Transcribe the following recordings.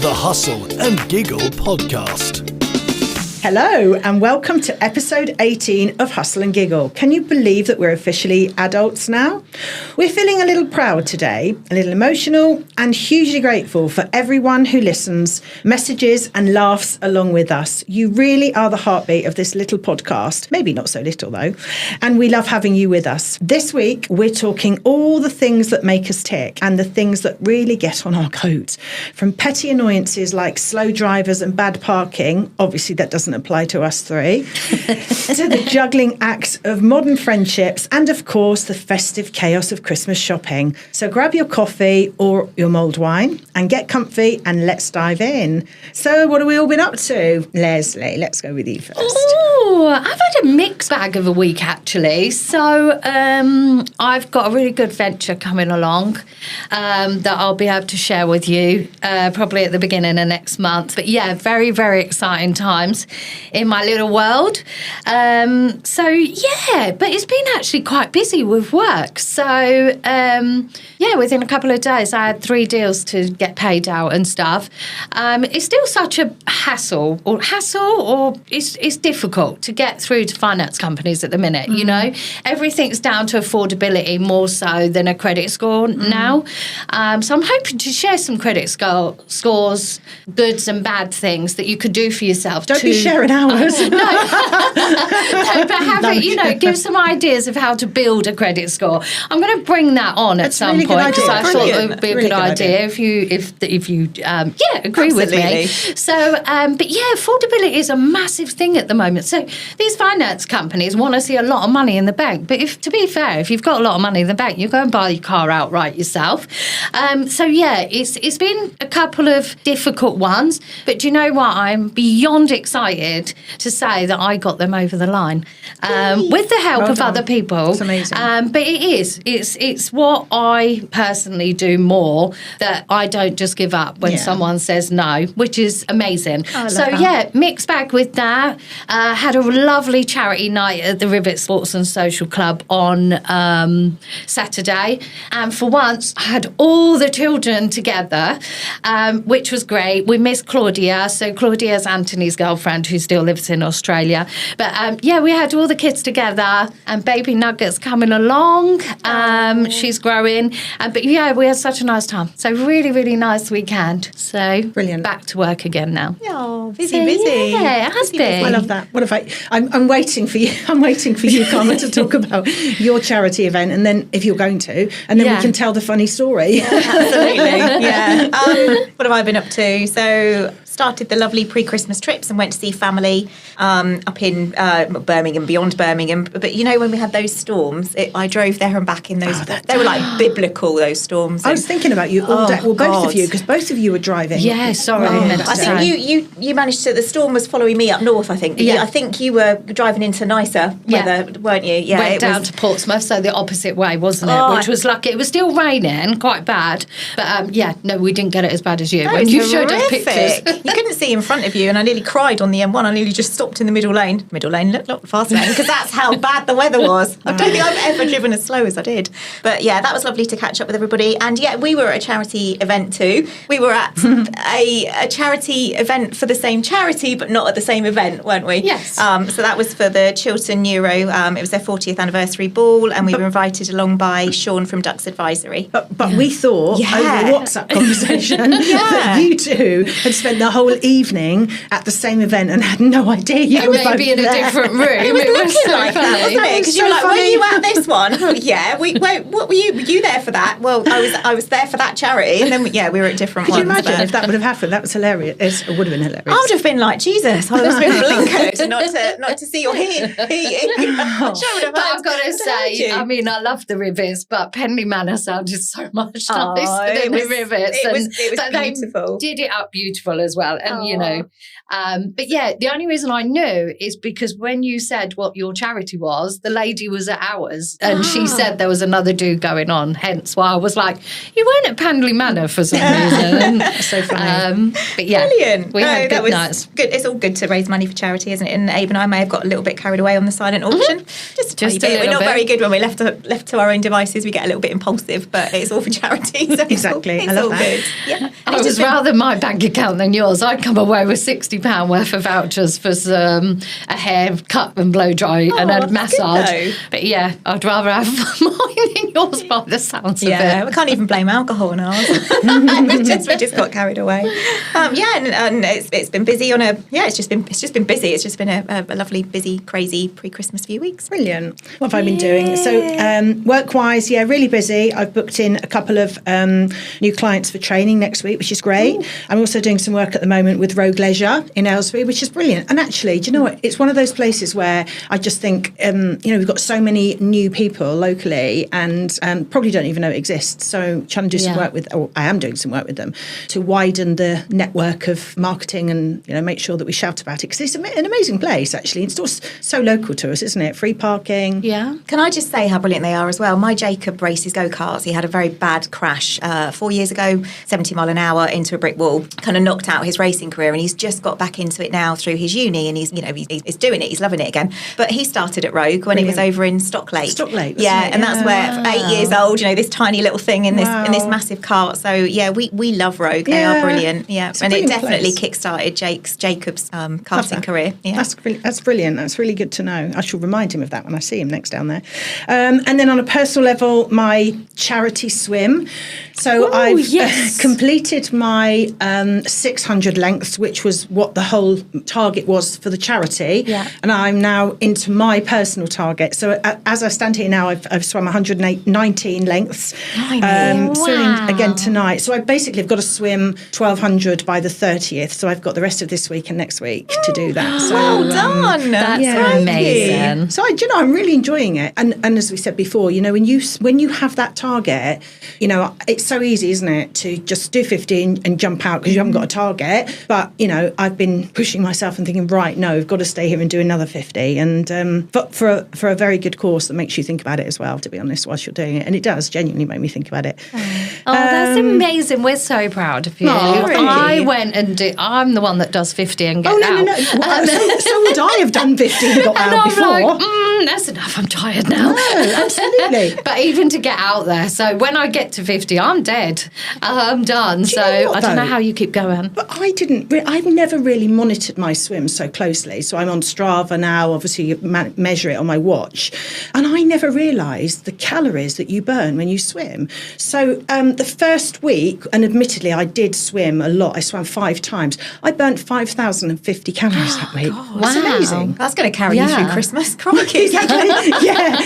the Hustle and Giggle podcast. Hello and welcome to episode 18 of Hustle and Giggle. Can you believe that we're officially adults now? We're feeling a little proud today, a little emotional and hugely grateful for everyone who listens, messages and laughs along with us. You really are the heartbeat of this little podcast, maybe not so little though, and we love having you with us. This week we're talking all the things that make us tick and the things that really get on our coat. From petty annoyances like slow drivers and bad parking, obviously that doesn't apply to us three, to the juggling acts of modern friendships and, of course, the festive chaos of Christmas shopping. So grab your coffee or your mulled wine and get comfy and let's dive in. So what have we all been up to? Leslie, let's go with you first. Oh, I've had a mixed bag of a week, actually. So I've got a really good venture coming along that I'll be able to share with you probably at the beginning of next month. But yeah, very, very exciting times in my little world. So yeah, but it's been actually quite busy with work. So yeah, within a couple of days I had 3 deals to get paid out and stuff. It's still such a hassle or it's difficult to get through to finance companies at the minute, you know. Everything's down to affordability more so than a credit score now. So I'm hoping to share some credit scores, goods and bad things that you could do for yourself. Don't be sharing ours. No, but give some ideas of how to build a credit score. I'm going to bring that on at some point because I thought it would be a good idea if you agree with me. So, but yeah, affordability is a massive thing at the moment. So these finance companies want to see a lot of money in the bank. But to be fair, if you've got a lot of money in the bank, you go and buy your car outright yourself. So yeah, it's been a couple of difficult ones. But do you know what? I'm beyond excited to say that I got them over the line with the help of other people. It's amazing. But it's what I personally do more, that I don't just give up when someone says no, which is amazing. So yeah, mixed bag with that. Had a lovely charity night at the Rivet Sports and Social Club on Saturday, and for once I had all the children together, which was great. We missed Claudia, so Claudia's Anthony's girlfriend who still lives in Australia. But yeah, we had all the kids together and baby Nugget's coming along. She's growing. But yeah, we had such a nice time. So really, really nice weekend. So brilliant. Back to work again now. Oh, busy. Yeah, it has been. I love that. What if I'm waiting for you. I'm waiting for you, Karma, to talk about your charity event, and then if you're going to, and then we can tell the funny story. Yeah, absolutely. Yeah. What have I been up to? So started the lovely pre-Christmas trips and went to see family up in Birmingham, beyond Birmingham. But you know, when we had those storms, I drove there and back in those. They were like biblical, those storms. I was thinking about you all day. Well, both of you, because both of you were driving. Yeah, sorry. I think you managed to. The storm was following me up north. I think. Yeah. I think you were driving into nicer weather, weren't you? Yeah. Went down to Portsmouth, so the opposite way, wasn't it? Which was lucky. It was still raining, quite bad. But we didn't get it as bad as you. When you showed us pictures. You couldn't see in front of you, and I nearly cried on the M1. I nearly just stopped in the middle lane, not fast lane, because that's how bad the weather was. I don't think I've ever driven as slow as I did. But yeah, that was lovely to catch up with everybody. And yeah, we were at a charity event too. We were at a charity event for the same charity, but not at the same event, weren't we? Yes. So that was for the Chiltern Neuro. It was their 40th anniversary ball, and we were invited along by Sean from Ducks Advisory. But we thought over the WhatsApp conversation that you two had spent the whole evening at the same event and had no idea you were both in a different room. It was looking like that, wasn't it? Because you were like, funny. were you at this one? Oh, yeah. What were you? Were you there for that? Well, I was there for that charity, and then we were at different ones. Could you imagine if that would have happened? That was hilarious. It would have been hilarious. I would have been like, Jesus, I would have been blinkered not to see or hear. But I've got to say, I mean, I love the Rivets, but Penley Manor sounded so much nicer than the Rivets. It was beautiful. They did it up beautiful as well. And But yeah, the only reason I knew is because when you said what your charity was, the lady was at ours and she said there was another do going on. Hence why I was like, you weren't at Pandley Manor for some reason. So funny. But yeah, Brilliant. we had good nights. Good. It's all good to raise money for charity, isn't it? And Abe and I may have got a little bit carried away on the silent auction. Just a tiny bit. We're not very good when we're left to our own devices. We get a little bit impulsive, but it's all for charity. So Exactly. It's I love all that. good. Yeah. I was rather my bank account than yours. I'd come away with £60 worth of vouchers for some a haircut and blow dry and a that's massage. good, though. But yeah, I'd rather have mine than yours by the sounds of Yeah, it. we can't even blame alcohol on ours. we just got carried away. And it's been busy it's just been busy. It's just been a lovely, busy, crazy pre-Christmas few weeks. Brilliant. What have I been doing? So work-wise, really busy. I've booked in a couple of new clients for training next week, which is great. Ooh. I'm also doing some work at the moment with Rogue Leisure in Aylesbury, which is brilliant. And actually, do you know what? It's one of those places where I just think, we've got so many new people locally and probably don't even know it exists. So trying to do some work with, or I am doing some work with them to widen the network of marketing and, make sure that we shout about it. Because it's an amazing place, actually. It's just so local to us, isn't it? Free parking. Yeah. Can I just say how brilliant they are as well? My Jacob races go-karts. He had a very bad crash 4 years ago, 70 mile an hour into a brick wall, kind of knocked out his racing career, and he's just got back into it now through his uni, and he's doing it, he's loving it again. But he started at Rogue when he was over in Stocklake. Stocklake, yeah, and that's where 8 years old, this tiny little thing in this massive cart. So yeah, we love Rogue. They are brilliant. Yeah, and it definitely kick-started Jacob's karting career. Yeah. That's brilliant. That's really good to know. I shall remind him of that when I see him next down there. And then on a personal level, my charity swim. So I've completed my 600 lengths, which was what the whole target was for the charity. Yeah. And I'm now into my personal target. So as I stand here now, I've swum 119 lengths. Swimming again tonight. So I've got to swim 1,200 by the 30th. So I've got the rest of this week and next week to do that. So, well done. That's amazing. So I'm really enjoying it. And as we said before, when you have that target, it's so easy, isn't it, to just do 50 and jump out because you haven't got a target. But, I've been pushing myself and thinking, right, no, I've got to stay here and do another 50. And but for a very good course that makes you think about it as well, to be honest, whilst you're doing it. And it does genuinely make me think about it. Oh, that's amazing. We're so proud of you. Oh, really? I went and I'm the one that does 50 and gets out. No. Well, so would I have done 50 and got out before. Like, that's enough. I'm tired now. No, absolutely. But even to get out there, so when I get to 50, I'm dead. I'm done. So I don't know how you keep going. But I've never really monitored my swim so closely. So I'm on Strava now, obviously you measure it on my watch. And I never realised the calories that you burn when you swim. So the first week, and admittedly I did swim a lot, I swam 5 times, I burnt 5,050 calories that week. Wow. That's amazing. That's going to carry you through Christmas. Crikey. yeah.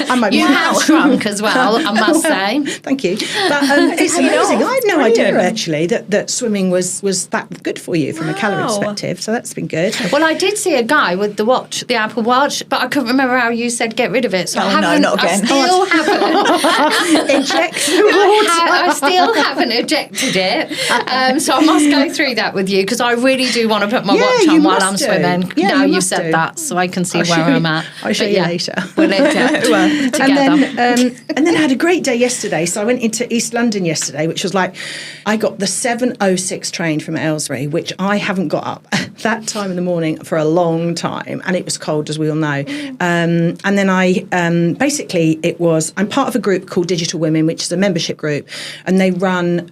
I might You have shrunk as well, I must say. Thank you. But it's amazing. I had no idea actually that swimming was that good for you from a calorie perspective. So that's been good. Well, I did see a guy with the watch, the Apple Watch, but I couldn't remember how you said get rid of it. So not again. I still haven't. Inject the water. I still haven't ejected it. So I must go through that with you because I really do want to put my watch on while I'm swimming. Yeah, now you you've said that, so I can see where I'm at. I'll show you later. We'll eject together. And then I had a great day yesterday. So I went into East London yesterday, which was like, I got the 7:06 train from Aylesbury, which I haven't got up at that time in the morning for a long time. And it was cold, as we all know. And then I'm part of a group called Digital Women, which is a membership group. And they run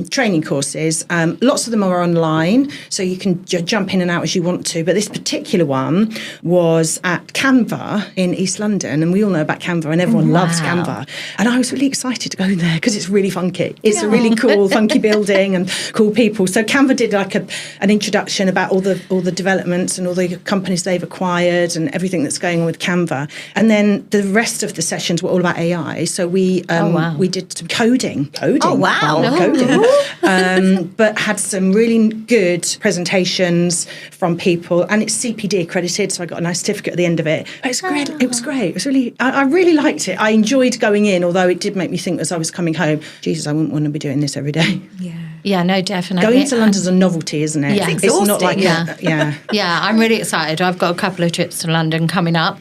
training courses. Lots of them are online, so you can jump in and out as you want to. But this particular one was at Canva in East London. And we all know about Canva, and everyone loves Canva. And I was really excited to go there because it's really funky. It's a really cool, funky building and cool people. So Canva did like an introduction about all the developments and all the companies they've acquired and everything that's going on with Canva. And then the rest of the sessions were all about AI. So we did some coding. Oh, wow. Coding. But had some really good presentations from people, and it's CPD accredited, so I got a nice certificate at the end of it. But it's great. It was great. It was really, I really liked it. I enjoyed going in, although it did make me think as I was coming home, Jesus, I wouldn't want to be doing this every day. Yeah. Yeah, no, definitely. Going to London's a novelty, isn't it? Yeah. It's It's not like exhausting. Yeah, I'm really excited. I've got a couple of trips to London coming up.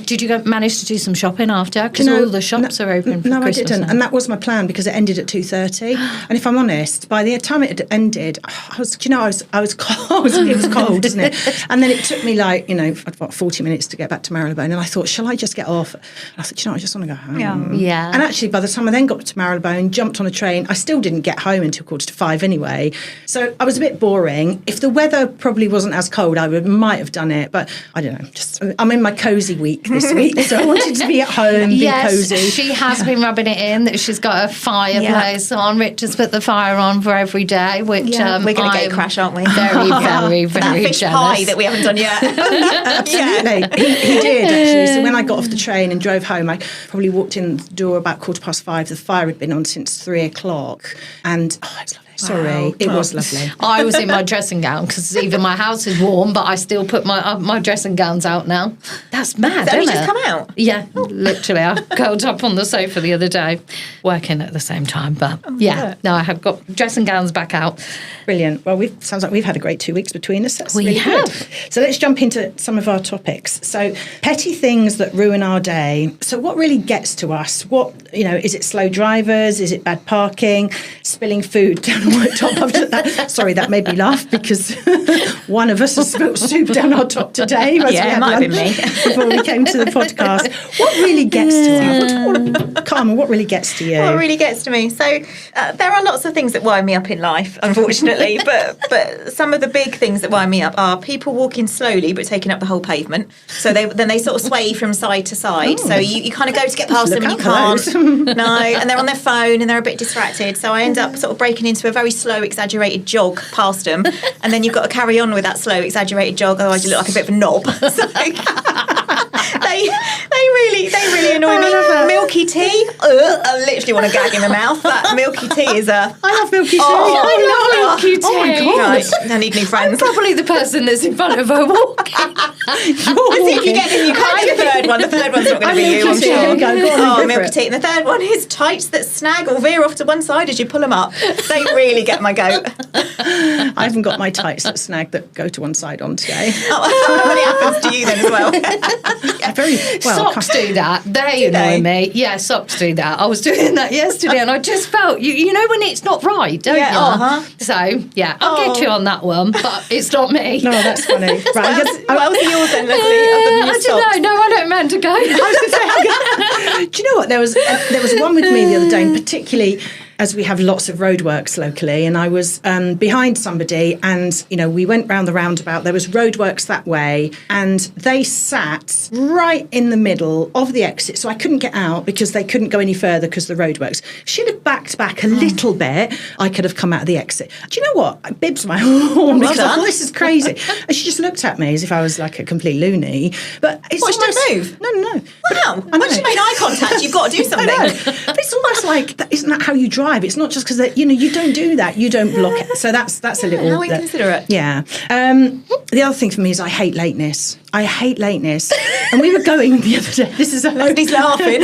Did you manage to do some shopping after? Because all the shops are open for no, Christmas I didn't, now. and that was my plan because it ended at 2:30. And if I'm honest, by the time it had ended, I was cold. It was cold, isn't it? And then it took me about 40 minutes to get back to Marylebone, and I thought, shall I just get off? And I thought, I just want to go home. Yeah. And actually, by the time I then got to Marylebone, jumped on a train, I still didn't get home until 4:45 anyway. So I was a bit boring. If the weather probably wasn't as cold, I might have done it. But I don't know. I'm in my cosy week this week, so I wanted to be at home, be cosy. She has been rubbing it in that she's got a fireplace on. Rich has put the fire on for every day, which we're going to get a crash, aren't we? Very, very, That very fish jealous. pie that we haven't done yet. Absolutely. He did, actually. So when I got off the train and drove home, I probably walked in the door about 5:15. The fire had been on since 3:00. And, it's lovely. Sorry, it was lovely. I was in my dressing gown because even my house is warm, but I still put my dressing gowns out now. That's mad, Has it only isn't just it? come out? Yeah, literally. I curled up on the sofa the other day, working at the same time. But I have got dressing gowns back out. Brilliant. Well, sounds like we've had a great 2 weeks between us. That's We really have. good. So let's jump into some of our topics. So petty things that ruin our day. So what really gets to us? Is it slow drivers? Is it bad parking? Spilling food down a worktop? Sorry, that made me laugh because one of us has spilled soup down our top today. It might have been me. Before we came to the podcast. What really gets to us? Carmen, what really gets to you? What really gets to me? So there are lots of things that wind me up in life, unfortunately, but some of the big things that wind me up are people walking slowly but taking up the whole pavement. So they sort of sway from side to side. So you kind of go to get past them and you can't. No, and they're on their phone and they're a bit distracted. So I end up sort of breaking into a very slow, exaggerated jog past them, and then you've got to carry on with that slow, exaggerated jog. Otherwise, you look like a bit of a knob. So, they really annoy me. Milky tea, I literally want to gag in my mouth. That milky tea is a. I love milky tea. I love milky tea. Oh my God. Right, I need new friends. Probably the person that's in front of her walking. I see if you get them, you can't do the third one. The third one's not going to be you, I'm Here sure. we go. Go on, Oh, go for milky it. tea. And the third one is tights that snag or veer off to one side as you pull them up. They really get my goat. I haven't got my tights that snag that go to one side on today. Oh, it happens to you then as well. Very well. Socks do that. They annoy me. Yeah, socks do that. I was doing that yesterday and I just felt, you know when it's not right, don't Yeah, you? uh-huh. So, yeah, I'll get you on that one, but it's not me. No, that's funny. Right, I guess, What else are yours then, Leslie? Other than your I socks? don't know. No, I don't meant to go. do you know what? There was one with me the other day, and particularly as we have lots of roadworks locally, and I was behind somebody, and we went round the roundabout. There was roadworks that way, and they sat right in the middle of the exit, so I couldn't get out because they couldn't go any further because of the roadworks. She'd have backed back a little bit, I could have come out of the exit. Do you know what? I bibbed my horn because I thought, this is crazy. And she just looked at me as if I was like a complete loony. But it's What, she didn't almost, move? No. Wow. I know. Once you made eye contact, you've got to do I something. know. But it's almost like, isn't that how you drive? It's not just because you don't do that. You don't block it. So that's a little. How inconsiderate. Yeah. The other thing for me is I hate lateness. And we were going the other day. This is Leslie's laughing.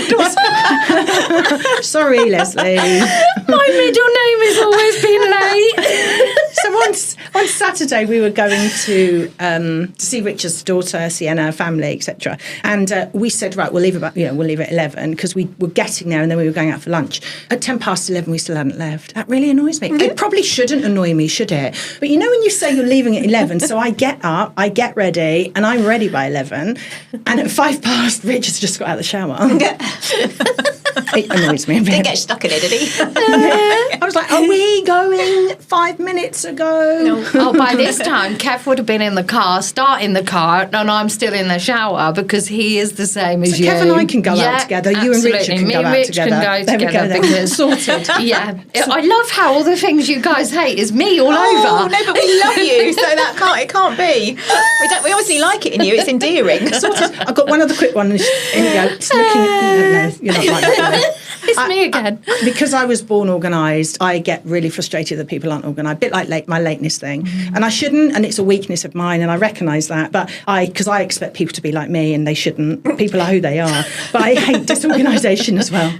Sorry, Leslie. My middle name has always been late. So on Saturday we were going to see Richard's daughter, Sienna, family, etc. And we said, right, we'll leave at 11 because we were getting there, and then we were going out for lunch. At 11:10 we still hadn't left. That really annoys me. It probably shouldn't annoy me, should it? But when you say you're leaving at 11, so I get up, I get ready, and I'm ready by 11. And at 5 past, Richard's just got out of the shower. It annoys me a bit. Didn't get stuck in it, did he? I was like, are we going 5 minutes ago? Oh, by this time, Kev would have been in the car, starting the car, and I'm still in the shower because he is the same as you. Kev and I can go out together. You and Richard can Me go and out Rich together. can go There we together go then. because Sorted. Yeah, I love how all the things you guys hate is me all Oh, over. no, but we love you, so it can't be. We obviously like it in you. It's endearing. I've got one other quick one. Here we go. It's looking. No, you're not like that. No. It's me again. Because I was born organised, I get really frustrated that people aren't organised. A bit like my lateness thing. And I shouldn't, and it's a weakness of mine, and I recognise that. But because I expect people to be like me, and they shouldn't. People are who they are. But I hate disorganisation as well.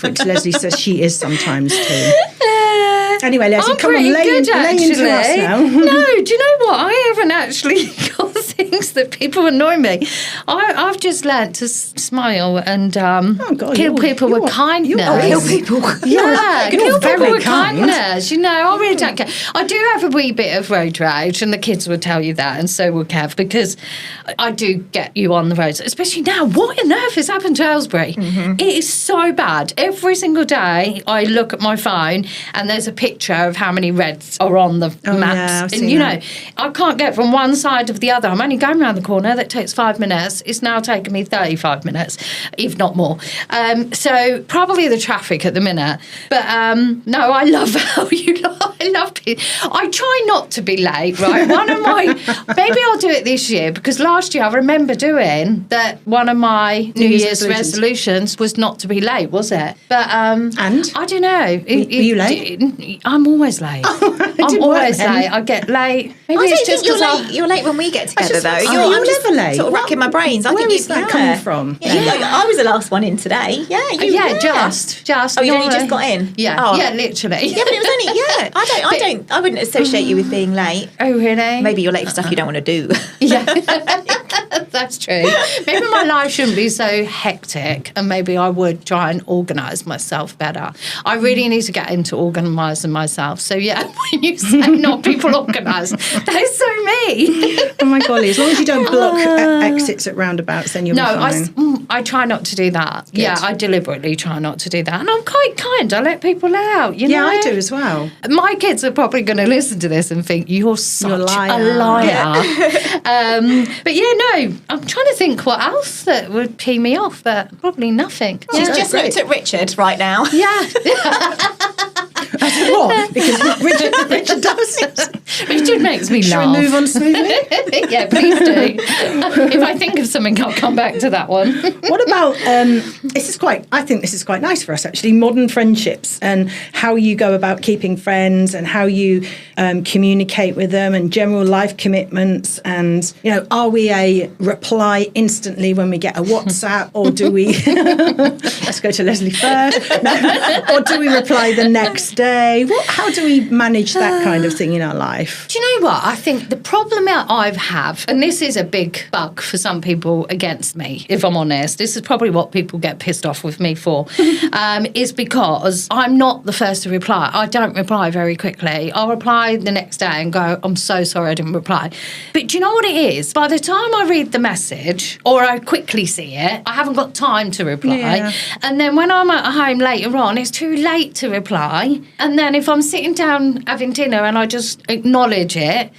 Which Leslie says she is sometimes too. Anyway, Leslie, I'm come on, pretty lay good, into us actually. now. No, do you know what? I haven't actually got things that people annoy me. I've just learnt to smile and kill people with kindness. Kill people. Yeah, You're kill very people with kind. kindness. You know, I really don't care. I do have a wee bit of road rage, and the kids would tell you that, and so would Kev, because I do get you on the roads, especially now. What on earth has happened to Aylesbury? It is so bad. Every single day I look at my phone and there's a picture of how many reds are on the maps. I've And, seen that. I can't get from one side of the other. I'm only going around the corner. That takes 5 minutes. It's now taking me 35 minutes, if not more. So probably the traffic at the minute. But no, I love how I love it. I try not to be late, right? Maybe I'll do it this year, because last year I remember doing that. One of my New Year's resolutions was not to be late, was it? But and I don't know. Were you late? I'm always late. I'm always late. I get late. Maybe I it's don't just think because you're late when we get together, though. You're just never late. Sort of racking my brains. Where is that coming from? Yeah, I was the last one in today. Yeah, just. Oh, you only just got in. Yeah, Oh. yeah, literally. Yeah, but it was only I wouldn't associate you with being late. Oh, really? Maybe you're late for stuff you don't want to do. Yeah, that's true. Maybe my life shouldn't be so hectic, and maybe I would try and organise myself better. I really need to get into organising myself. So yeah, when you say not people organised, that is so me. Oh my golly, as long as you don't block exits at roundabouts, then you'll be fine. I try not to do that. Good. Yeah, I deliberately try not to do that. And I'm quite kind. I let people out, you know? Yeah, I do as well. My kids are probably going to listen to this and think, you're such You're a liar. a liar. But yeah, no, I'm trying to think what else that would pee me off, but probably nothing. She's Yeah. just looked at Richard right now. Yeah. What? Because Richard does. Richard makes me Shall laugh. we move on smoothly? Yeah, please do. If I think of something, I'll come back to that one. What about I think this is quite nice for us actually, modern friendships and how you go about keeping friends and how you communicate with them and general life commitments, and are we a reply instantly when we get a WhatsApp, or do we let's go to Leslie first, or do we reply the next day? How do we manage that kind of thing in our life? Do you know what? I think the problem that I have, and this is a big bug for some people against me, if I'm honest, this is probably what people get pissed off with me for, is because I'm not the first to reply. I don't reply very quickly. I'll reply the next day and go, I'm so sorry I didn't reply. But do you know what it is? By the time I read the message or I quickly see it, I haven't got time to reply. Yeah. And then when I'm at home later on, it's too late to reply. And then if I'm sitting down having dinner and I just acknowledge it,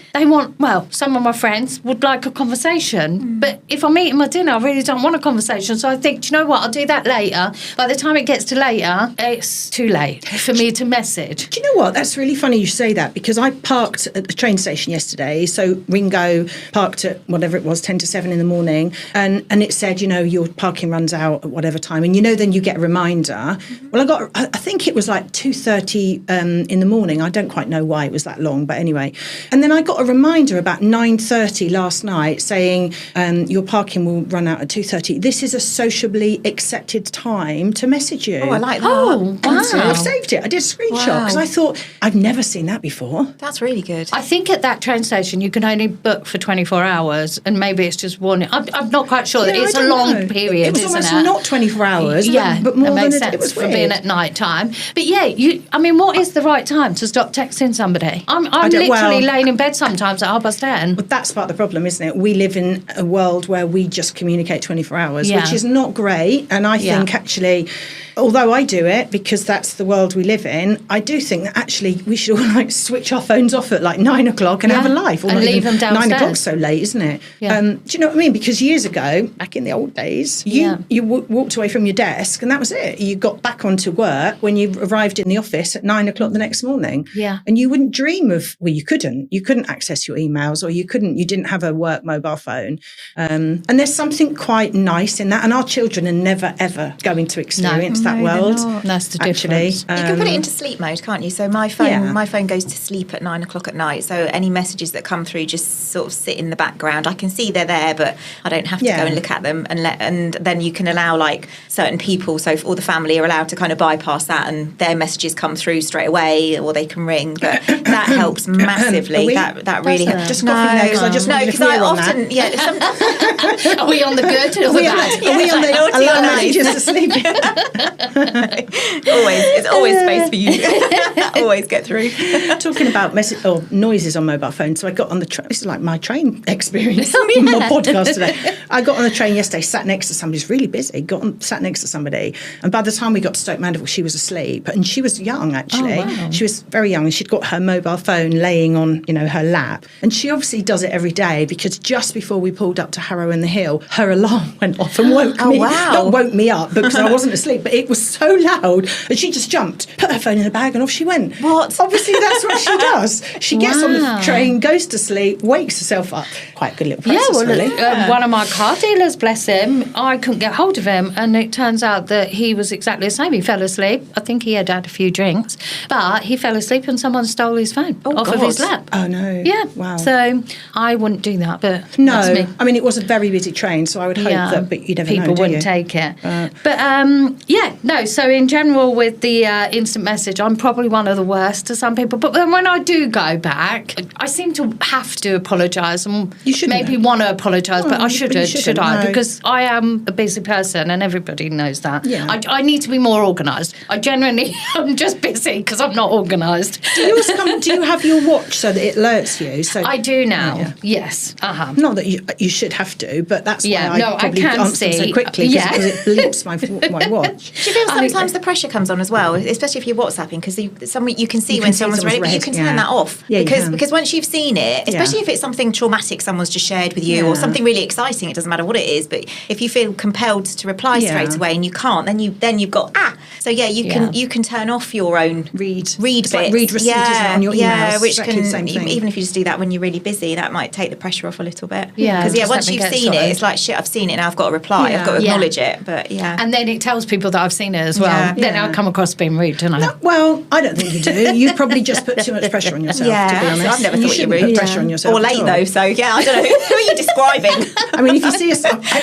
some of my friends would like a conversation. But if I'm eating my dinner, I really don't want a conversation. So I think, do you know what? I'll do that later. By the time it gets to later, it's too late for me to message. Do you know what? That's really funny you say that, because I parked at the train station yesterday. So Ringo parked at whatever it was, 10 to 7 in the morning. And it said, your parking runs out at whatever time. And then you get a reminder. Well, I think it was like 2:30 in the morning. I don't quite know why it was that long, but anyway. And then I got a reminder about 9:30 last night saying your parking will run out at 2:30. This is a sociably accepted time to message you. Oh, I like that. Oh, wow. So I've saved it. I did a screenshot because I thought, I've never seen that before. That's really good. I think at that train station you can only book for 24 hours, and maybe it's just one. I'm not quite sure. Yeah, It's I a don't long know. period, It was isn't almost it? not 24 hours, Yeah, but more that makes than sense it was for weird. being at night time. But yeah, what is the right time to stop texting somebody? I'm don't- literally well- laying in bed sometimes at 10:30. But that's part of the problem, isn't it? We live in a world where we just communicate 24 hours, Yeah. which is not great. And I think actually, although I do it because that's the world we live in, I do think that actually we should all switch our phones off at 9 o'clock and have a life. Or And not leave even them downstairs. 9 o'clock's so late, isn't it? Yeah. Do you know what I mean? Because years ago, back in the old days, you walked away from your desk and that was it. You got back onto work when you arrived in the office at 9 o'clock the next morning. Yeah. And you wouldn't dream of, well, you couldn't couldn't access your emails, or you didn't have a work mobile phone. And there's something quite nice in that. And our children are never, ever going to experience that world. That's the actually. difference. You can put it into sleep mode, can't you? So my phone goes to sleep at 9 o'clock at night. So any messages that come through just sort of sit in the background. I can see they're there, but I don't have to go and look at them. And then you can allow like certain people, so all the family are allowed to kind of bypass that, and their messages come through straight away, or they can ring. But that helps massively. That really helps. Just coughing there, because I just because I often Are we on the good or the bad? Are we on the naughty or alarm nice? messages to sleep? It's always space for you. Always get through. Talking about noises on mobile phones, so I got on the train. This is like my train experience. My podcast today. I got on the train yesterday, sat next to somebody who's really busy. Sat next to somebody, and by the time we got to Stoke Mandeville, she was asleep, and she was young actually. Oh, wow. She was very young, and she'd got her mobile phone laying on her lap, and she obviously does it every day, because just before we pulled up to Harrow in the Hill, her alarm went off and woke me. Wow. Not woke me up because I wasn't asleep, but it was so loud, and she just jumped, put her phone in a bag, and off she went. What? Obviously, that's what she does. She gets on the train, goes to sleep, wakes herself up. Quite a good little process, really. One of my car dealers, bless him, I couldn't get hold of him, and it turns out that he was exactly the same. He fell asleep. I think he had a few drinks, but he fell asleep and someone stole his phone off of his lap. Oh, no. Yeah. Wow. So I wouldn't do that, but that's No, me. I mean, it was a very busy train, so I would hope that, but you never know, people do wouldn't you? take it. So in general with the instant message, I'm probably one of the worst to some people, but then when I do go back, I seem to have to apologise, and You shouldn't maybe though. want to apologise, but I you shouldn't, should I? no. Because I am a busy person and everybody knows that. Yeah. I need to be more organised. I generally am just busy because I'm not organised. Do you have your watch so that it alerts you? So I do now, Yeah. yes. Not that you should have to, but that's Yeah, why no, I probably I can answer them so see. quickly, because it bleeps my watch. Do you feel sometimes the pressure comes on as well, especially if you're WhatsApping, because you can see when someone's ready, but you can turn that off. Yeah, because once you've seen it, especially if it's something traumatic someone's just shared with you, or something really exciting, it doesn't matter what it is, but if you feel compelled to reply straight away and you can't, then you've got so you can turn off your own read It's bits. like read receipt, isn't it, on your emails? which Exactly can the same thing. even if you just do that when you're really busy, that might take the pressure off a little bit. Yeah, because just once let me you've get seen it, sorted. it's like shit. I've seen it now. I've got to reply. I've got to acknowledge it. But And then it tells people that I've seen it as well. Yeah. Then Yeah. I come across being rude, don't I? No, well, I don't think you do. You probably just put too much pressure on yourself, to be honest. I've never You thought you shouldn't were put pressure on yourself or at late all. though. So I don't know who are you describing. I mean, if you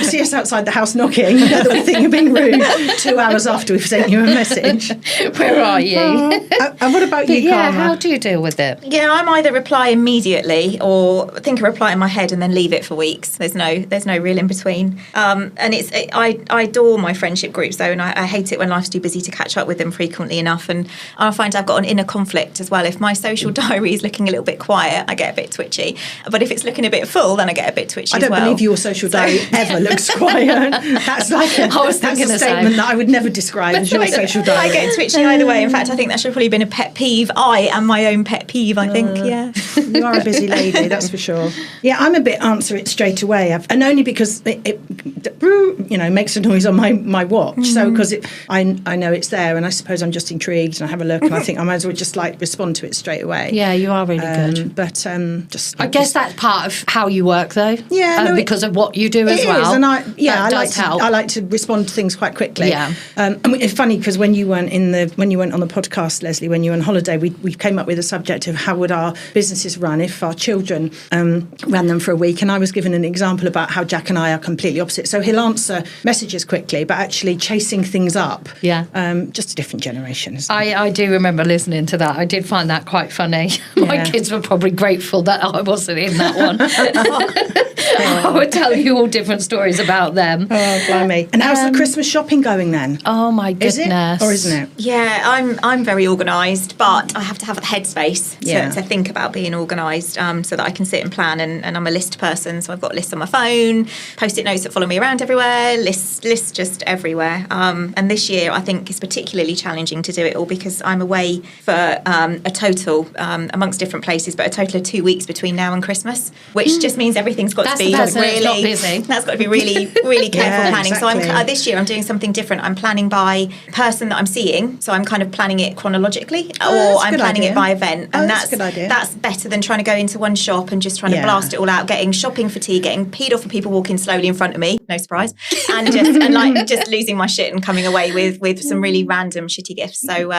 see us outside the house knocking, you know that we think you're being rude 2 hours after we've sent you a message. Where are you? And what about you, Yeah, Karma? how do you deal with it? Yeah, I'm either reply immediately or think a reply in my head and then leave it for weeks. There's no real in between. And I adore my friendship groups though, and I hate it when life's too busy to catch up with them frequently enough. And I find I've got an inner conflict as well. If my social diary is looking a little bit quiet, I get a bit twitchy. But if it's looking a bit full, then I get a bit twitchy. I don't as well. believe your social diary ever looks quiet. That's like a statement that I would never describe as your social diary. I get twitchy either way. In fact, I think that should have probably been a pet peeve. I am my own pet peeve, I think. Yeah. You are a busy lady, that's for sure. Yeah, I'm a bit answer it straight away, and only because it makes a noise on my watch. So because I know it's there, and I suppose I'm just intrigued, and I have a look, and I think I might as well just respond to it straight away. Yeah, you are really good. But I guess that's part of how you work, though. Yeah, no, because of what you do as it well. is, and I help. like to respond to things quite quickly. Yeah. And it's funny because when you went on the podcast, Leslie, when you were on holiday, we came up with a subject of how would our businesses run if our children ran them for a week, and I was given an example about how Jack and I are completely opposite. So he'll answer messages quickly, but actually chasing things up. Yeah. Just a different generation. Isn't it? I do remember listening to that. I did find that quite funny. My Yeah. kids were probably grateful that I wasn't in that one. I would tell you all different stories about them. Oh, blimey. And how's the Christmas shopping going then? Oh my Is goodness. it or isn't it? Yeah, I'm very organised, but I have to have the headspace Yeah. to think about being organised so that I can sit and plan. And I'm a list person, so I've got lists on my phone, post-it notes that follow me around everywhere, lists just everywhere. And this year, I think, is particularly challenging to do it all because I'm away for a total, amongst different places, but a total of 2 weeks between now and Christmas, which just means everything's got to be be President's not busy. That's got to be really, really careful planning. Exactly. So this year I'm doing something different. I'm planning by person that I'm seeing. So I'm kind of planning it chronologically, or that's a I'm good planning idea. it by event. And That's a good idea. That's better than trying to go into one shop and just trying to blast it all out, getting shopping fatigue, getting peed off for people walking slowly in front of me. No surprise. And just losing my shit and coming away with some really random shitty gifts. So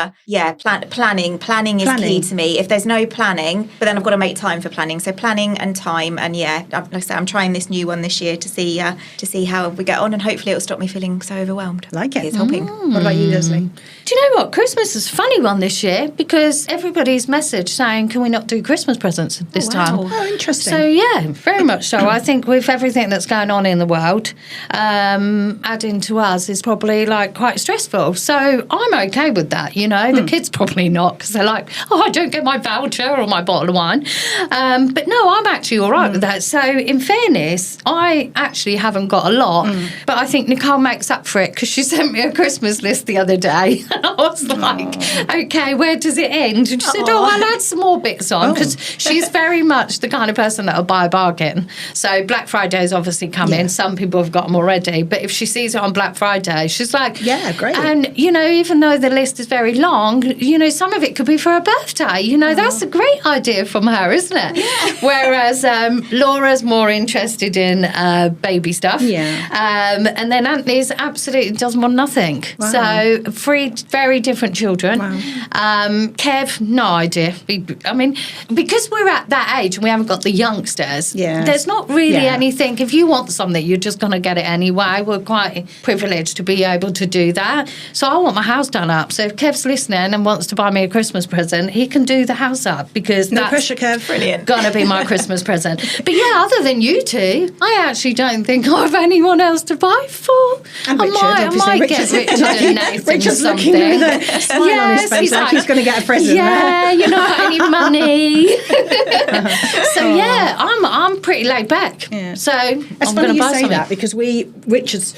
planning is key to me. If there's no planning, but then I've got to make time for planning. So planning and time, and like I say, I'm trying this new one this year to see how we get on, and hopefully it'll stop me feeling so overwhelmed. Like it. It's helping. What about you, Leslie? Do you know what? Christmas is a funny one this year because everybody's message saying, can we not do Christmas presents this time? Oh, interesting. So, yeah, very much so. I think with everything that's going on in the world, adding to us is probably like quite stressful. So I'm okay with that, you know. The kids probably not because they're like, I don't get my voucher or my bottle of wine. But no, I'm actually all right with that. So in fairness, I actually haven't got a lot, but I think Nicole makes up for it because she sent me a Christmas list the other day. And I was like, okay, where does it end? And she said, I'll add some more bits on because she's very much the kind of person that'll buy a bargain. So Black Friday's obviously coming. Some people have got them already. But if she sees it on Black Friday, she's like, yeah, great. And, you know, even though the list is very long, you know, some of it could be for her birthday. You know, that's a great idea from her, isn't it? Yeah. Whereas Laura's more interested in baby stuff. Yeah. And then Anthony's absolutely doesn't want nothing. Wow. So 3 very different children. Wow. Kev, no idea. I mean, because we're at that age and we haven't got the youngsters, there's not really anything. If you want something, you're just going to get it anyway. We're quite privileged to be able to do that. So I want my house done up. So if Kev's listening and wants to buy me a Christmas present, he can do the house up because No that's pressure, Kev. Brilliant. going to be my Christmas present. But yeah, other than you two, I actually don't think I have anyone else to buy for. And Richard, I might get Richard and Nathan Richard's something. looking with a smile on his face like he's going to get a present. Yeah, you know, I need money. So yeah, I'm pretty laid back. Yeah. So It's I'm funny going to you buy say something. that because Richard's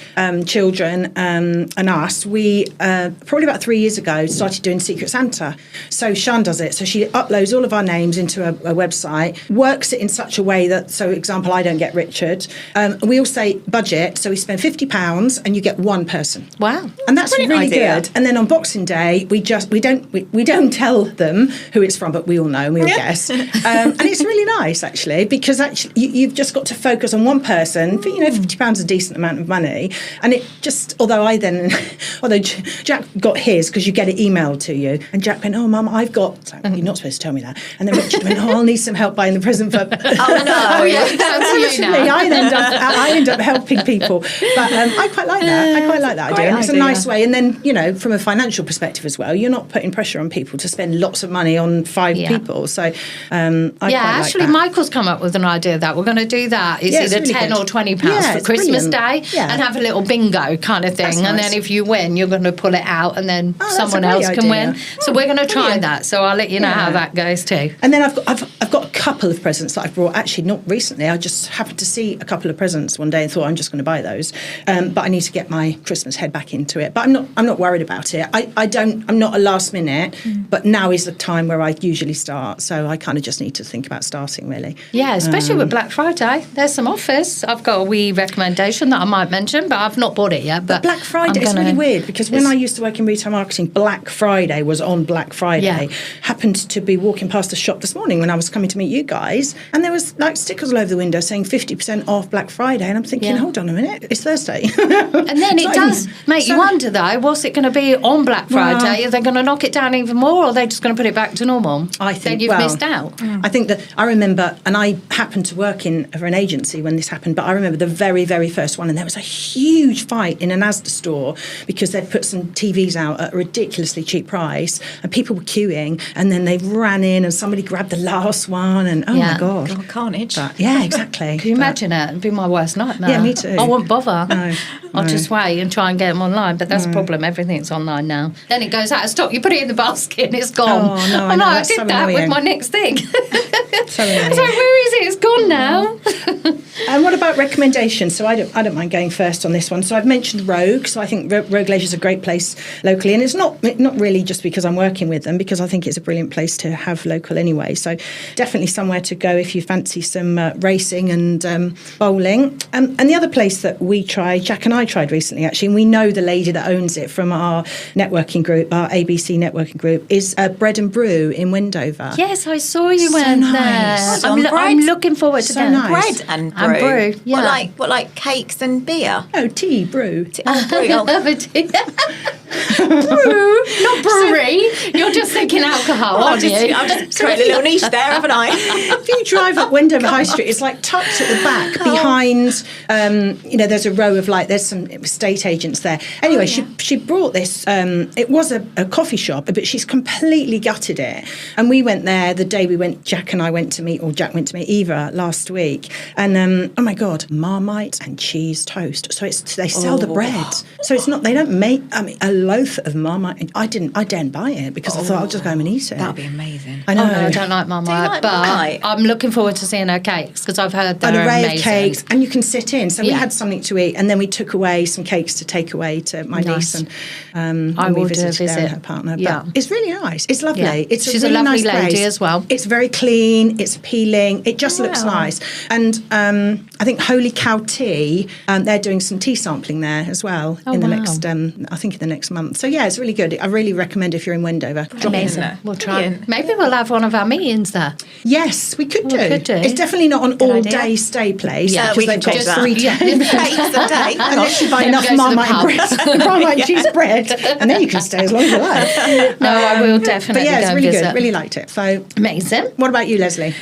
children and us, we probably about 3 years ago started doing Secret Santa. So Sean does it. So she uploads all of our names into a website, works it in such a way that, so example, I don't get Richard. We all say budget, so we spend £50 and you get one person. Wow. And that's Brilliant really idea. good. And then on Boxing Day, we don't tell them who it's from, but we all know and we all guess. And it's really nice actually, because actually you've just got to focus on one person. For, £50 is a decent amount of money, and it just. Although Jack got his because you get it emailed to you, and Jack went, "Oh, Mum, I've got." So, you're not supposed to tell me that. And then Richard went, "Oh, I'll need some help buying the present for." Oh no! Oh yeah, that's you now. Literally, I end up helping people, but I quite like that. I quite like that idea, and it's a nice way. And then from a financial perspective as well, you're not putting pressure on people to spend lots of money on 5 people. So I quite actually, like that. Michael's come up with an idea that we're going to do that. It's either really £10 good. or £20 Yeah, for it's Christmas brilliant. Day, and have a little bingo kind of thing. That's And nice. then if you win, you're going to pull it out, and then that's someone a great else can idea. win. So we're going to try that. So I'll let you know how that goes too. And then I've got a couple of presents that I've brought. Actually, not recently. I just happened to see a couple of presents one day and thought I'm just going to buy those. But I need to get my Christmas head back into it. But I'm not worried about it. I'm not a last minute. But now is the time where I usually start. So I kind of just need to think about starting really. Yeah, especially with Black Friday. There's some offers. I've got a wee recommendation that I might mention, but I've not bought it yet. But Black Friday is really weird because when I used to work in retail marketing, Black Friday was on Black Friday. Yeah. Happened to be walking past the shop this morning when I was coming to meet you guys, and there was like stickers all over the window saying 50% off Black Friday, and I'm thinking, hold on a minute, it's Thursday. And then it does make you wonder though, what's it going to be on Black Friday? Are they going to knock it down even more, or are they just going to put it back to normal? I think then you've missed out. I think that I remember, and I happened to work for an agency when this happened, but I remember the very, very first one, and there was a huge fight in an Asda store because they'd put some TVs out at a ridiculously cheap price, and people were queuing, and then they ran in, and somebody grabbed the last one, and my God. God, carnage. But, yeah, exactly. Can you imagine it? It'd be my worst nightmare. Yeah, me too. I won't bother. No, I'll just wait and try and get them online. But that's the problem. Everything's online now. Then it goes out of stock. You put it in the basket and it's gone. Oh, no, I know. I That's did so that with annoying. my next thing. So I was like, where is it? It's gone now. And what about recommendations? So I don't mind going first on this one. So I've mentioned Rogue. So I think Rogue Leisure is a great place locally, and it's not really just because I'm working with them, because I think it's a brilliant place to have local anyway. So definitely somewhere to go if you fancy some racing and bowling. And the other place that Jack and I tried recently actually, and we know the lady that owns it from our networking group, our ABC networking group, is Bread and Brew in Wendover. Yes, I saw you went nice. there. Well done, I'm looking forward to So that. nice. Bread and brew. And brew, yeah. What like cakes and beer? Oh, tea, brew. Oh, brew. Oh, Brew, not brewery. You're just thinking alcohol, aren't you? I've just created a little niche there, haven't I? If you drive up Wendover High Street, it's like tucked at the back behind, there's a row of there's some estate agents there. Anyway, she brought this, it was a coffee shop, but she's completely gutted it. And we went there the day Jack went to meet Eva last week. And, oh my God, Marmite and cheese toast. So they sell the bread. So it's not, they don't make, a loaf of Marmite. I daren't buy it because I thought I'll just go home and eat it. That'd be amazing. I know. Oh, no, I don't like Marmite, Do you like but Marmite? I'm looking forward to seeing her cakes because I've heard they're An array amazing. of cakes, and you can sit in. So we Yeah. had something to eat, and then we took away some cakes to take away to my Nice. niece, and I we will do a visited her and visit. her partner. Yeah. But it's really nice. It's lovely. Yeah. It's She's a a really lovely nice lady place. as well. It's very clean. It's appealing. It just looks Wow. nice. And I think Holy Cow Tea, they're doing some tea sampling there as well in the wow. next. I think in the next month. So yeah, it's really good. I really recommend if you're in Wendover. Drop in. Amazing. there. We'll try. Brilliant. Maybe we'll have one of our meetings there. Yes, we could do. We could do. It's definitely not an Good all-day idea. stay place. Yeah, because we they've could got change that. 3 Yeah. Cakes a day. And literally buy Then enough go to the Marmite and pub. bread, Marmite and cheese bread, and then you can stay as long as you like. No, I will definitely But yeah, go it's and really visit. good. Really liked it. So, Amazing. what about you, Leslie?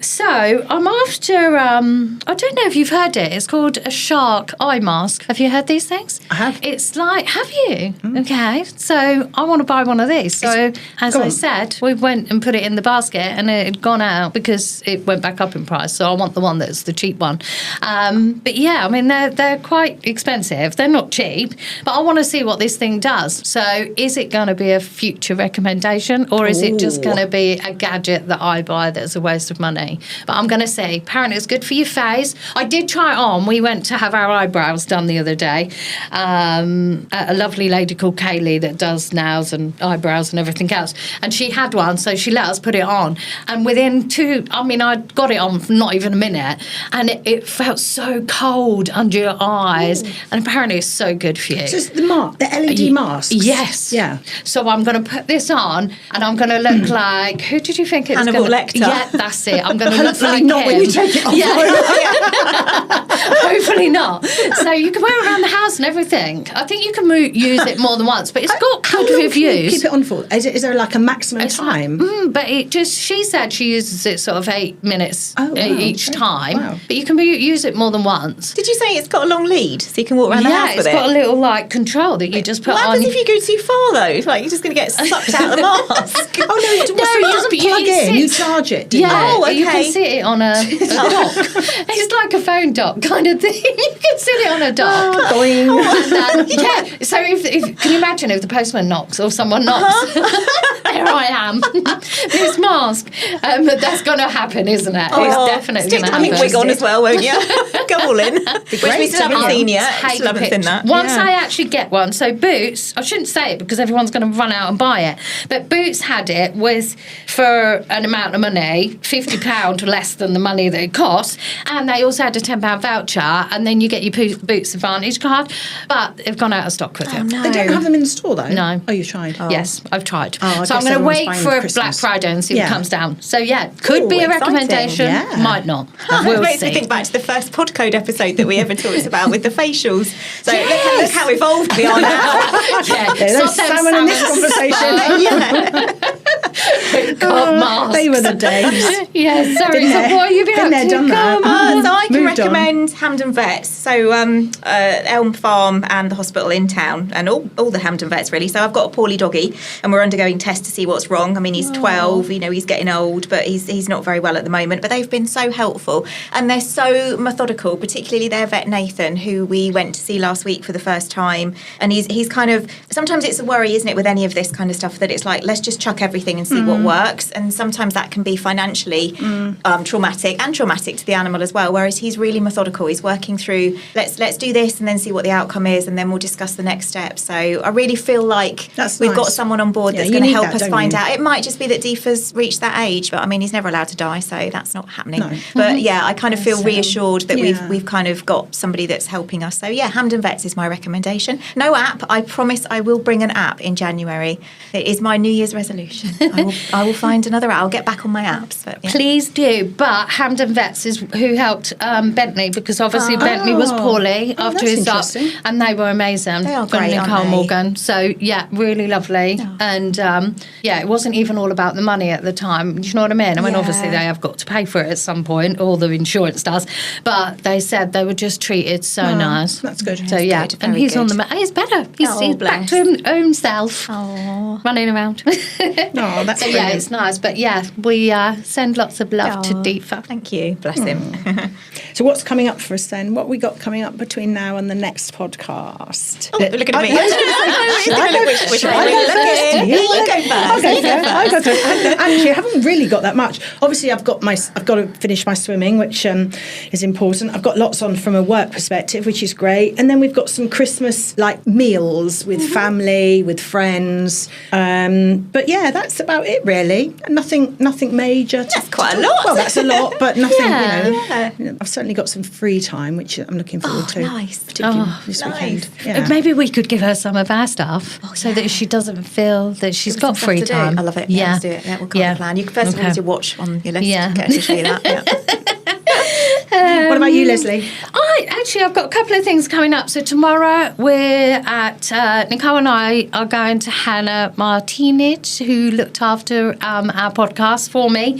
So I'm after. I don't know if you've heard it. It's called a shark eye mask. Have you heard these things? I have. It's like, have you? Okay. So I want to buy one of these. So as go I on. said, we went and put it in the basket, and it had gone out because it went back up in price. So I want the one that's the cheap one. But yeah, I mean they're quite expensive. They're not cheap, but I want to see what this thing does. So is it going to be a future recommendation, or is it just Ooh. going to be a gadget that I buy that's a waste of money? But I'm going to say, apparently it's good for your face. I did try it on. We went to have our eyebrows done the other day. A lovely lady called Kaylee that does nails and eyebrows and everything else. And she had one, so she let us put it on. And within I got it on for not even a minute, and it felt so cold under your eyes. And apparently it's so good for you. So it's the LED mask. Yes. Yeah. So I'm going to put this on, and I'm going to look like, who did you think it was Hannibal gonna, Lecter. Yeah, that's it. I'm going to look Hopefully like not him. when you take it off. Hopefully not. So you can wear it around the house and everything. I think you can use it more than once, but it's got How good long can you reviews. keep it on for? Is there like a maximum It's like- time? but she said she uses it sort of 8 minutes Oh, wow, each okay. time. Wow. But you can use it more than once. Did you say it's got a long lead so you can walk around the house Yeah, with it's it? got a little control that you just put What on. happens if you go too far though? It's like you're just going to get sucked out of the mask. Oh no, it doesn't but plug in. You sit- charge it. do you? Yeah, Oh, you can okay. sit it on a dock. It's like a phone dock kind of thing. You can sit it on a dock. Boing. And, yeah. So if can you imagine if the postman knocks or someone knocks? There I am. This mask. That's going to happen, isn't it? It's definitely Stick going to a happen. wig on as well, won't you? Go all in. Which we great still to haven't know. seen yet. Take Still a haven't seen picture. that. Once Yeah. I actually get one, so Boots, I shouldn't say it because everyone's going to run out and buy it, but Boots had it for an amount of money, £50 less than the money that it cost, and they also had a £10 voucher, and then you get your Boots Advantage card, but they've gone out of stock with it. no. They don't have them in the store though. No. Oh, you tried. Yes, I've tried. Oh, I so I'm guess going to everyone's wait buying for Christmas. Black Friday and see Yeah. what comes down. So yeah, could Ooh, be a exciting. recommendation, Yeah. might not. It We'll makes see. me think back to the first Podcode episode that we ever talked about with the facials. So Yes. look how evolved we are now. Yeah, There's sort them salmon in this salmon conversation. Yeah. God, masks. They were the days. Yeah, sorry. Been So there. what have you been Been up there, to? done that. Come on. So I can Moved on. recommend Hampden Vets. So Elm Farm and the hospital in town, and all the Hampden Vets really. So I've got a poorly doggy, and we're undergoing tests to see what's wrong. I mean, he's 12. You know, he's getting old, but he's not very well at the moment. But they've been so helpful, and they're so methodical. Particularly their vet Nathan, who we went to see last week for the first time, and he's kind of, sometimes it's a worry, isn't it, with any of this kind of stuff, that it's like, let's just chuck everything and and see what works. And sometimes that can be financially traumatic to the animal as well. Whereas he's really methodical. He's working through, let's do this and then see what the outcome is, and then we'll discuss the next step. So I really feel like we've got someone on board that's going to help us find out. It might just be that Deefa's reached that age, but I mean, he's never allowed to die, so that's not happening. No. But yeah, I kind of feel reassured that we've kind of got somebody that's helping us. So yeah, Hampden Vets is my recommendation. No app. I promise I will bring an app in January. It is my New Year's resolution. I will find another app. I'll get back on my apps. But, yeah. Please do. But Hampden Vets is who helped Bentley, because obviously Bentley was poorly after his up, and they were amazing. They are great, Carl Morgan. So yeah, really lovely. And it wasn't even all about the money at the time. Do you know what I mean? I mean, obviously they have got to pay for it at some point, all the insurance does. But they said they were just treated so nice. That's good. So yeah, and he's on the he's better. He's back to his own self, running around. That's so yeah, it's nice. But yeah, we send lots of love to Deefa. Thank you. Bless him. So what's coming up for us then? What we got coming up between now and the next podcast? Look at me. Which way I'll go first. Actually, I haven't really got that much. Obviously, I've got to finish my swimming, which is important. I've got lots on from a work perspective, which is great. And then we've got some Christmas meals with family, with friends. But yeah, that's about it really. Nothing major. That's quite a lot. Well, that's a lot, but nothing. I've certainly got some free time, which I'm looking forward to. Nice. Particularly this weekend. Yeah. Maybe we could give her some of our stuff so that she doesn't feel that she's got free time. I love it. Yeah, let's do it. Yeah, we'll come up with a plan. You first of all need to watch on your list. Yeah. Get to show you that. What about you, Leslie? I've got a couple of things coming up. So tomorrow we're at Nicole and I are going to Hannah Martinez, who looked after our podcast for me.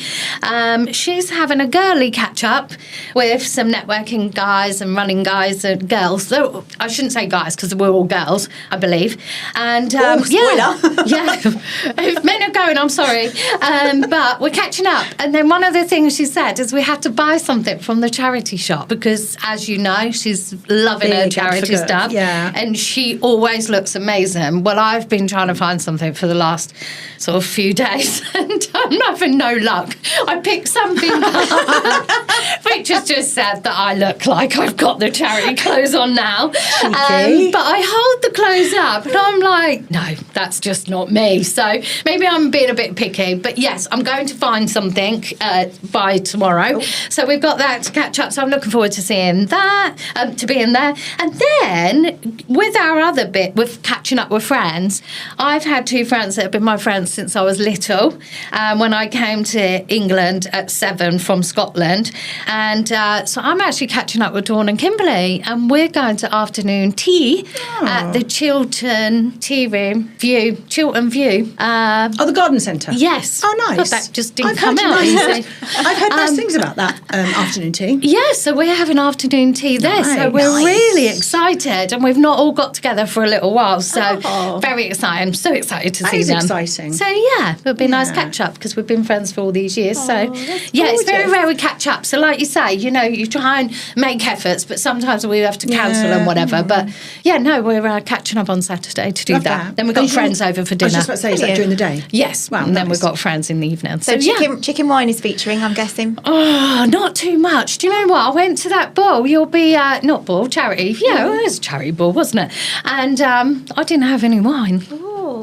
She's having a girly catch up with some networking guys and running guys and girls. So I shouldn't say guys because we're all girls, I believe. And if men are going, I'm sorry, but we're catching up. And then one of the things she said is we had to buy something from the charity shop because, as you know, she's loving her charity stuff. Yeah. And she always looks amazing. Well, I've been trying to find something for the last sort of few days and I'm having no luck. I picked something up which has just said that I look like I've got the charity clothes on now. But I hold the clothes up and I'm like, no, that's just not me. So maybe I'm being a bit picky. But yes, I'm going to find something by tomorrow. So we've got that to catch up. So I'm looking forward to seeing that, to being there. And then with our other bit, with catching up with friends, I've had two friends that have been my friends since I was little. When I came to England at 7 from Scotland. And so I'm actually catching up with Dawn and Kimberly. And we're going to afternoon tea at the Chiltern View. The garden centre? Yes. Oh, nice. God, that just didn't come out easy. I've heard nice things about that afternoon tea. Yeah, so we're having afternoon tea there. Nice. So we're really excited. And we've not all got together for a little while. So very exciting. I'm so excited to see them. That is exciting. So yeah, it'll be a nice catch up because we've been friends for all these years. So yeah, it's very rare we catch up. So like you say, you try and make efforts, but sometimes we have to cancel and whatever. But yeah, no, we're catching up on Saturday to do that. Then we've got friends over for dinner. I was just about to say, is that during the day? Yes. Wow, and then we've got friends in the evening. So chicken wine is featuring, I'm guessing. Oh, not too much. Do you know what? I went to that ball. You'll be not ball, charity. Yeah, it was a charity ball, wasn't it? And I didn't have any wine.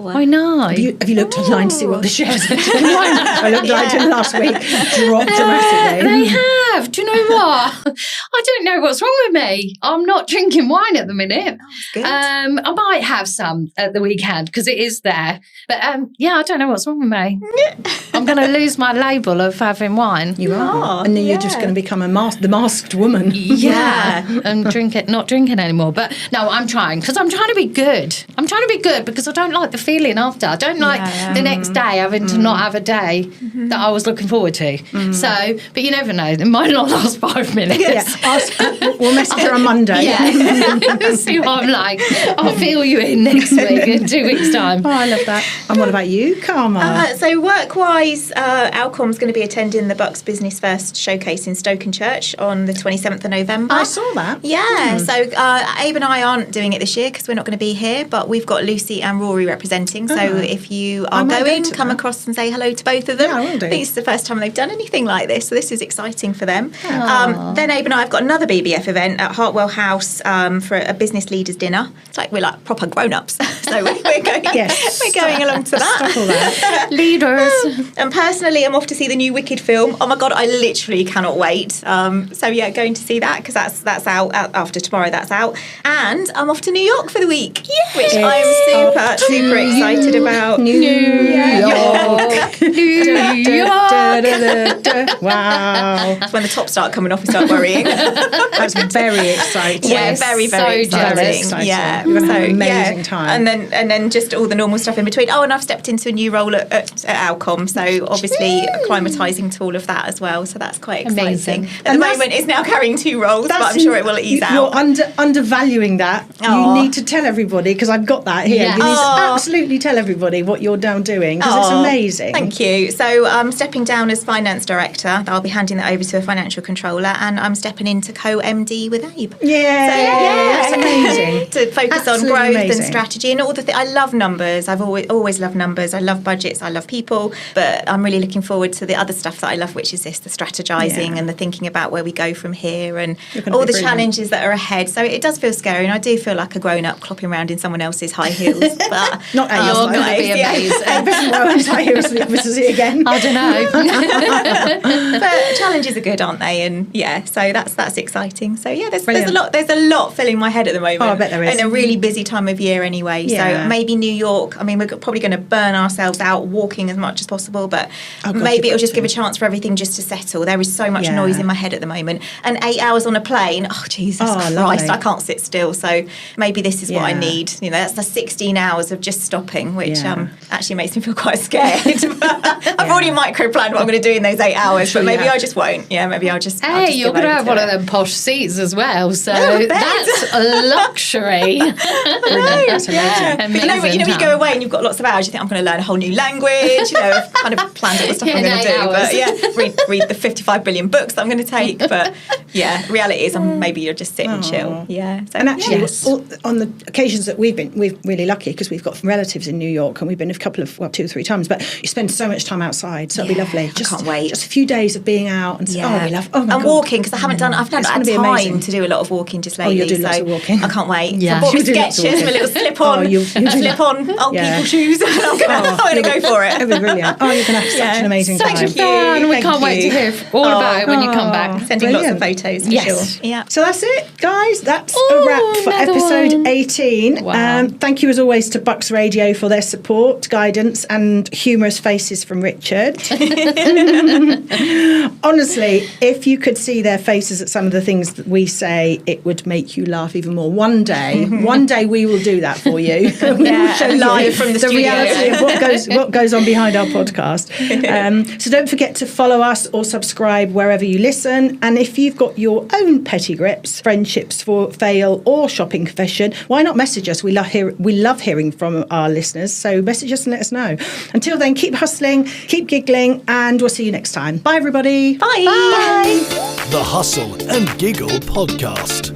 I know. Have you looked online to see what the shares are doing? I looked online last week. Dropped dramatically. They have. Do you know what? I don't know what's wrong with me. I'm not drinking wine at the minute. Good. I might have some at the weekend because it is there. But yeah, I don't know what's wrong with me. I'm going to lose my label of having wine. You are. And then you're just going to become the masked woman. Yeah. And not drinking anymore. But no, I'm trying because I'm trying to be good. I'm trying to be good because I don't like the feeling after. I don't like the next day having to not have a day that I was looking forward to. So, but you never know. It might not last 5 minutes. Yeah. We'll message her on Monday. Yeah. See what I'm like. I'll fill you in next week in 2 weeks' time. Oh, I love that. And what about you, Karma? So work-wise, Alcom's going to be attending the Bucks Business First showcase in Stokenchurch on the 27th of November. I saw that. Yeah. So Abe and I aren't doing it this year because we're not going to be here, but we've got Lucy and Rory representing presenting. So if you are going, come across and say hello to both of them. Yeah, I will do. I think it's the first time they've done anything like this, so this is exciting for them. Then Abe and I have got another BBF event at Hartwell House for a business leaders dinner. It's like we're like proper grown-ups, so we're going. Yes. We're going along to that. Stop all that. Leaders. And personally, I'm off to see the new Wicked film. Oh my God, I literally cannot wait. So yeah, going to see that because that's out after tomorrow. That's out, and I'm off to New York for the week, which I'm super excited about. New York. New York. Wow. That's when the tops start coming off, we start worrying. That's very exciting. Yeah, very so exciting. jealous. Yeah, You're gonna have an amazing time. And then just all the normal stuff in between. Oh, and I've stepped into a new role at Alcom, so obviously acclimatising to all of that as well. So that's quite exciting. Amazing. At the moment, it's now carrying 2 roles, but I'm sure it will ease out. You're undervaluing that. Aw. You need to tell everybody because I've got that here. Yeah. You need to Aw. absolutely tell everybody what you're now doing because it's Oh, amazing. Thank you. So I'm stepping down as finance director. I'll be handing that over to a financial controller, and I'm stepping into co-MD with Abe. Yeah, that's amazing. To focus Absolutely on growth amazing. and strategy and all the things. I love numbers. I've always loved numbers. I love budgets. I love people. But I'm really looking forward to the other stuff that I love, which is the strategizing and the thinking about where we go from here and gonna all be the brilliant. challenges that are ahead. So it does feel scary, and I do feel like a grown-up clopping around in someone else's high heels. But Not Abe's, You're though. going to be Yeah. amazing. Well, I'm sorry, it was the again. I don't know. But challenges are good, aren't they? And yeah, so that's exciting. So yeah, there's Brilliant. a lot filling my head at the moment. Oh, I bet there is. And a really busy time of year anyway. Yeah. So maybe New York. I mean, we're probably going to burn ourselves out walking as much as possible, but Oh, God, maybe you've it'll got just to. give a chance for everything just to settle. There is so much Yeah. noise in my head at the moment, and 8 hours on a plane. Oh Jesus Christ, lovely. I can't sit still. So maybe this is what I Yeah. need. You know, that's the 16 hours of just stopping, which Yeah. actually makes me feel quite scared. I've already micro-planned what I'm going to do in those 8 hours, Sure but you maybe have. I just won't. Yeah, maybe I'll just. Hey, you're going to have one of them posh seats as well, so that's a luxury. That's amazing. You know, when you go away and you've got lots of hours, you think I'm going to learn a whole new language. You know, I've kind of planned all the stuff Yeah, I'm going in to 8 do. hours. But yeah, read the 55 billion books that I'm going to take. But yeah, reality is maybe you'll just sit and chill. Yeah. So, And actually, Yes. on the occasions that we're really lucky because we've got relatives in New York and we've been a couple of, 2 or 3 times, but you spend so much time outside, so it'll be Yeah, lovely. I can't wait. Just a few days of being out and yeah. we love, oh my and God. walking, because I've not It's had gonna be time amazing. to do a lot of walking just Oh, lately. you'll do so lots of walking. I can't wait. Yeah. So I bought me She'll do lots of Skechers, my walking. little slip-on, Oh, you'll do slip-on old Yeah. people shoes. I'm going to go for it. It'll be brilliant. Oh, you're going to have such an amazing Such time. a fun. We Thank can't wait to you. hear all about it when you come back. Sending lots of Brilliant. photos for Yes. sure. Yeah. So that's it, guys. That's a Ooh, wrap for another episode one. 18. Wow. Thank you, as always, to Bucks Radio for their support, guidance, and humorous faces from Richard. Honestly, if you could see their faces at some of the things that we say, it would make you laugh even more. One day we will do that for you. We will Yeah, show you live from the studio. reality of what goes on behind our podcast. So don't forget to follow us or subscribe wherever you listen. And if you've got your own petty grips, friendships for fail, or shopping confession, why not message us? We love hearing from our listeners. So message us and let us know. Until then, keep hustling, keep giggling, and we'll see you next time. Bye, everybody. Bye. The Hustle and Giggle Podcast.